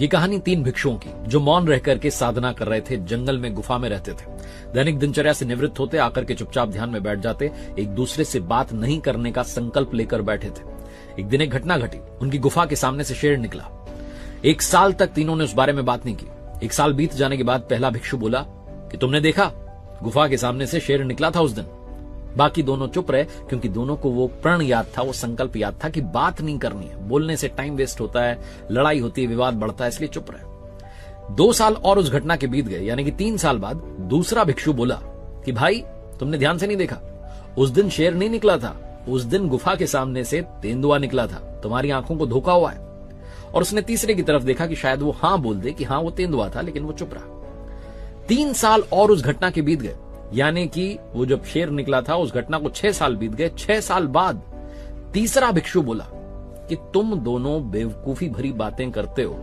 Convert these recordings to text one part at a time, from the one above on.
ये कहानी 3 भिक्षुओं की जो मौन रह करके साधना कर रहे थे, जंगल में गुफा में रहते थे। दैनिक दिनचर्या से निवृत्त होते, आकर के चुपचाप ध्यान में बैठ जाते, एक दूसरे से बात नहीं करने का संकल्प लेकर बैठे थे। एक दिन एक घटना घटी, उनकी गुफा के सामने से शेर निकला। 1 साल तक तीनों ने उस बारे में बात नहीं की। 1 साल बीत जाने के बाद पहला भिक्षु बोला कि तुमने देखा, गुफा के सामने से शेर निकला था उस दिन। बाकी दोनों चुप रहे, क्योंकि दोनों को वो प्रण याद था, वो संकल्प याद था कि बात नहीं करनी है, बोलने से टाइम वेस्ट होता है, लड़ाई होती है, विवाद बढ़ता है, इसलिए चुप रहे। 2 साल और उस घटना के बीत गए, यानी कि 3 साल बाद दूसरा भिक्षु बोला कि भाई तुमने ध्यान से नहीं देखा, उस दिन शेर नहीं निकला था, उस दिन गुफा के सामने से तेंदुआ निकला था, तुम्हारी आंखों को धोखा हुआ है। और उसने तीसरे की तरफ देखा कि शायद वो हां बोल दे कि हां वो तेंदुआ था, लेकिन वो चुप रहा। 3 साल और उस घटना के बीत गए, यानी कि वो जब शेर निकला था उस घटना को 6 साल बीत गए। 6 साल बाद तीसरा भिक्षु बोला कि तुम दोनों बेवकूफी भरी बातें करते हो,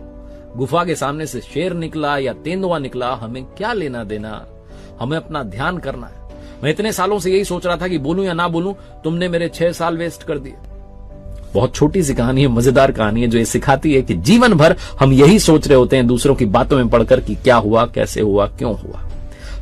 गुफा के सामने से शेर निकला या तेंदुआ निकला, हमें क्या लेना देना, हमें अपना ध्यान करना है। मैं इतने सालों से यही सोच रहा था कि बोलूं या ना बोलूं, तुमने मेरे 6 साल वेस्ट कर दिए। बहुत छोटी सी कहानी है, मजेदार कहानी है, जो ये सिखाती है कि जीवन भर हम यही सोच रहे होते हैं दूसरों की बातों में पढ़कर कि क्या हुआ, कैसे हुआ, क्यों हुआ।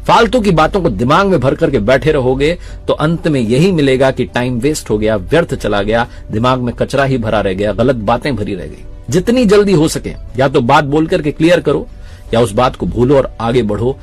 फालतू की बातों को दिमाग में भर करके बैठे रहोगे तो अंत में यही मिलेगा कि टाइम वेस्ट हो गया, व्यर्थ चला गया, दिमाग में कचरा ही भरा रह गया, गलत बातें भरी रह गई। जितनी जल्दी हो सके या तो बात बोल करके क्लियर करो या उस बात को भूलो और आगे बढ़ो।